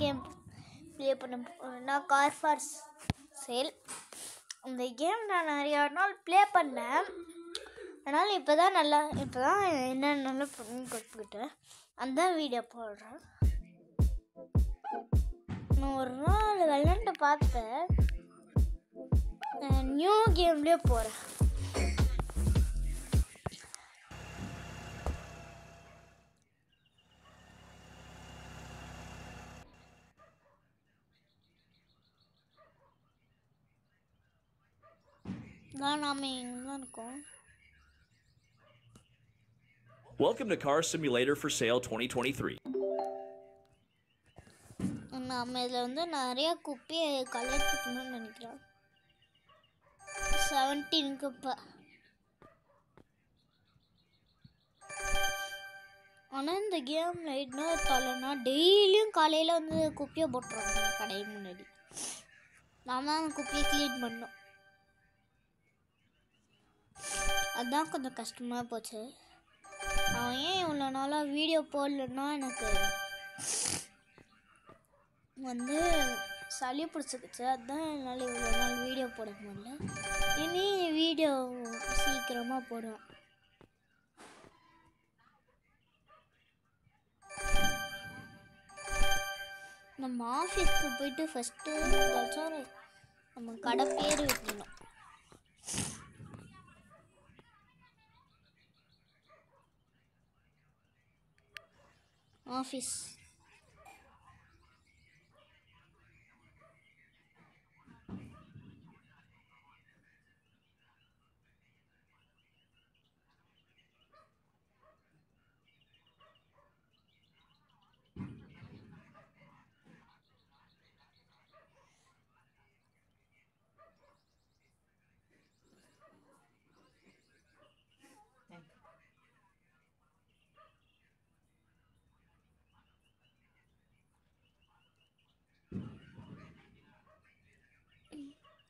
Game play பண்ண போகிறேன்னா car for sale. அந்த கேம் நான் நிறையா நாள் ப்ளே பண்ணேன். அதனால் இப்போ தான் என்னென்ன பண்ணி கற்றுக்கிட்டேன். அந்த வீடியோ போடுறேன். நான் ஒரு நாள் விளையாண்டு பார்த்தேன். நியூ கேம்லேயே போகிறேன். நாம இங்கே தான் இருக்கோம். Welcome to Car Simulator for Sale 2023. நம்ம இதில் நிறைய குப்பையை கலெக்ட் பண்ணணும்னு நினைக்கிறோம். 17 குப்பை. ஆனால் இந்த கேமில் என்ன தலைனா டெய்லியும் காலையில் குப்பையை போட்டுருவாங்க கடை முன்னாடி. நாம் தான் அந்த குப்பையை க்ளீன் பண்ணோம். அதுதான் கொஞ்சம் கஷ்டமாக போச்சு. அவன் ஏன் இவ்வளோ நாளாக வீடியோ போடலன்னா எனக்கு சளி பிடிச்சிக்கிச்சு. அதுதான் என்னால் இவ்வளோ நாள் வீடியோ போட முடியல. இனி வீடியோ சீக்கிரமாக போடுவேன். நம்ம ஆஃபீஸ்க்கு போயிட்டு ஃபஸ்ட்டு நம்ம கடை பேர் வைக்கணும். ஆஃபீஸ்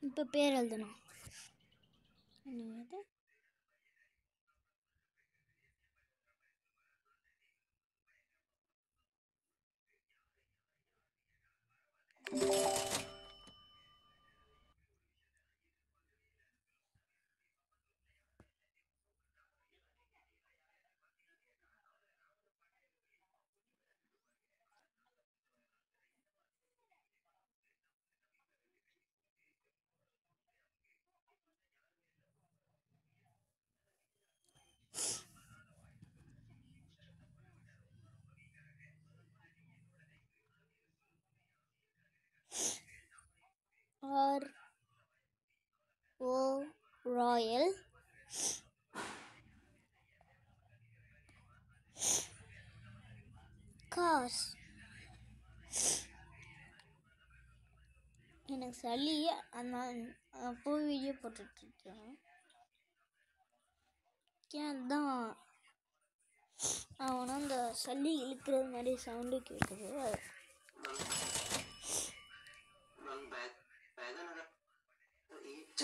இப்போ பேர் எழுதணும். Royal cars. எனக்கு சளி, அதனால் அப்போ வீடியோ போட்டுட்ருக்கேன். அதுதான் அவனா அந்த சளி இழுக்கிறது மாதிரி சவுண்டு கேட்குது.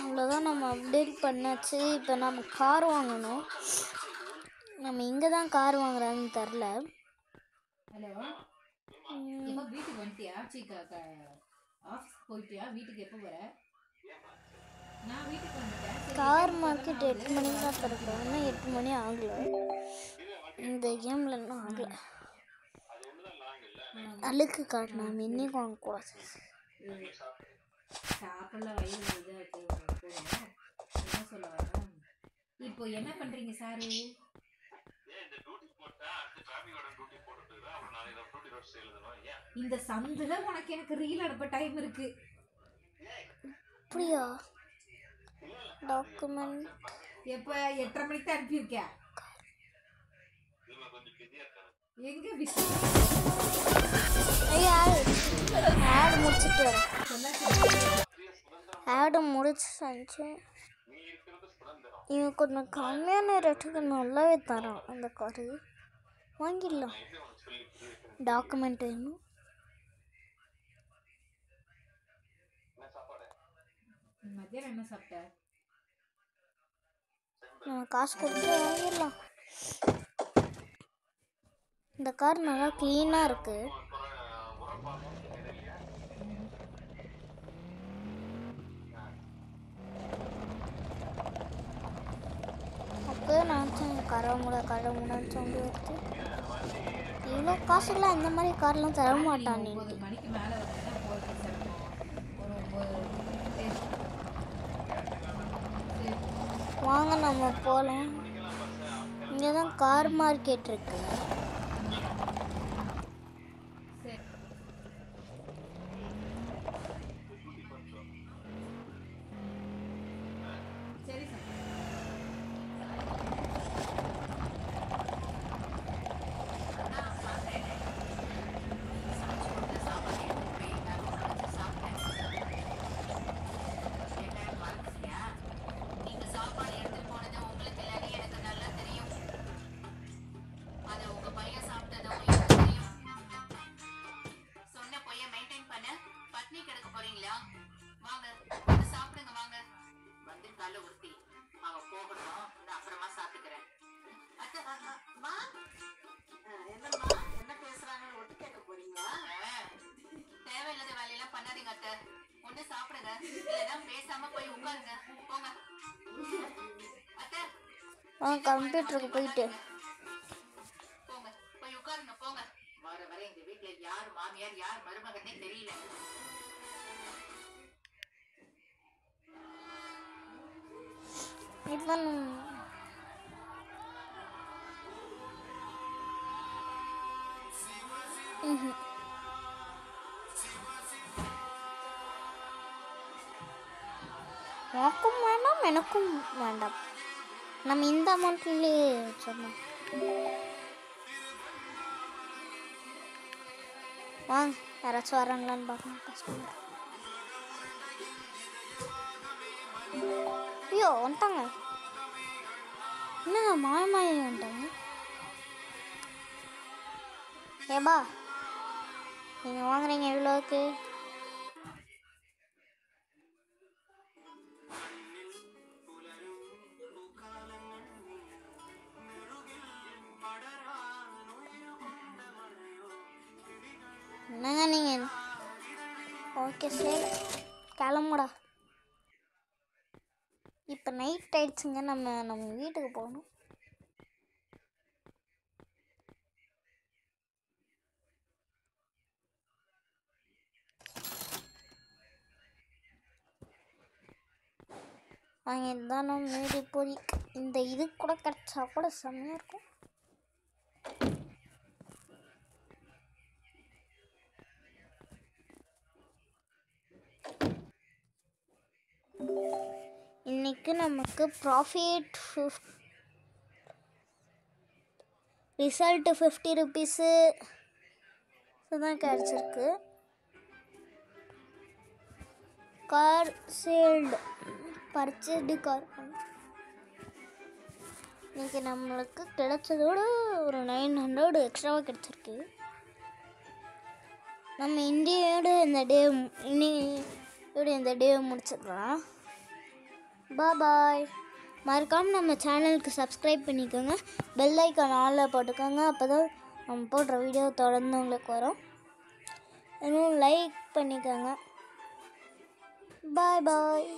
அவ்வளோதான், நம்ம அப்டேட் பண்ணாச்சு. இப்போ நம்ம கார் வாங்கணும். நம்ம இங்கே தான் கார் வாங்குறான்னு தெரில. வீட்டுக்கு வந்துட்டியா? ஆஃபீஸ் போயிட்டியா? வீட்டுக்கு எப்போ வர? நான் வீட்டுக்கு வந்துட்டேன். கார் மார்க்கெட் 8 மணிக்கு தான் திறக்கும். இன்னும் 8 மணி ஆகலை. இந்த கேமில் இன்னும் ஆகலை. அழுக்கு கார் நாம் இன்னைக்கு வாங்கக்கூடாது. சாப்பிடலாம், வயிறு இதாக இருக்கு. என்ன சொல்ல வரேன், இப்போ என்ன பண்ணுறீங்க சாரு? இந்த சந்துல உனக்கு எனக்கு ரீல் அனுப்ப டைம் இருக்கு. அப்படியா? டாக்குமெண்ட் எப்போ 8:30 மணிக்கு தான் அனுப்பியிருக்கேன். எங்க ஆடு முடிச்சுட்டு வரேன். ஆடு முடிச்சு இவன் கொஞ்சம் கம்மியான ரேட்டுக்கு நல்லாவே தரான். அந்த காரு வாங்கிடலாம். டாக்குமெண்ட் வேணும். மத்தியானம் என்ன சாப்பிட்ட? நம்ம காசு கொடுத்து வாங்கிடலாம். இந்த கார் நல்லா க்ளீனாக இருக்குது. கடமுடான்னு சவுண்டு வருது. இவ்வளோ காசுக்கெலாம் இந்த மாதிரி கார்லாம் தர மாட்டான். 9 மணிக்கு மேலே வந்தீங்கன்னா போகிறது சிரமம். ஒரு 9 வாங்க நம்ம போகலாம். இங்கே தான் கார் மார்க்கெட் இருக்கு. சரி சார். தேவையில்லாத வேலையெல்லாம் பண்ணாதீங்க அத்தை. ஒண்ணு சாப்பிடுங்க, இல்லைன்னா பேசாம போய் உட்காருங்க. போங்க அத்தை. கம்ப்யூட்டருக்கு போயிட்டு போங்க போய் உட்காருங்க போங்க. வர வர இந்த வீட்டுல யார் மாமியார் யார் மருமகனே தெரியல. இதுதான் உனக்கும் வேண்டாம் எனக்கும் வேண்டாம். நம்ம இந்த அமௌண்ட்லேயே சொன்னோம். வாங்க யாராச்சும் வராங்களான்னு பார்க்கணும். கஸ்டமர் ஐயோ வந்துட்டாங்க. என்னங்க மாயமாயி வந்துட்டாங்க. ஏபா நீங்கள் வாங்குறீங்க எவ்வளோக்கு? என்னங்க நீங்கள்? ஓகே சரி கிளம்புடா. இப்போ நைட் ஆயிடுச்சுங்க. நம்ம வீட்டுக்கு போகணும். வாங்க இதுதான் நம்ம வீடு. இப்போதைக்கு இந்த இது கூட கிடச்சா கூட செம்மையாக இருக்கும். இன்னைக்கு நமக்கு ப்ராஃபிட் ரிசல்ட்டு 50 ருபீஸு இதுதான் கிடச்சிருக்கு. Car சேல்டு purchased car. இன்னைக்கு நம்மளுக்கு கிடைச்சதோடு ஒரு 900 எக்ஸ்ட்ராவாக கிடச்சிருக்கு. நம்ம இந்தியோட இந்த டே முடிச்சிடலாம். பாய். மறக்காமல் நம்ம சேனலுக்கு சப்ஸ்கிரைப் பண்ணிக்கோங்க. பெல் ஐக்கான் ஆனில் போட்டுக்கோங்க. அப்போ தான் நம்ம போடுற வீடியோ தொடர்ந்து உங்களுக்கு வரும். இன்னும் லைக் பண்ணிக்கோங்க. பாய்.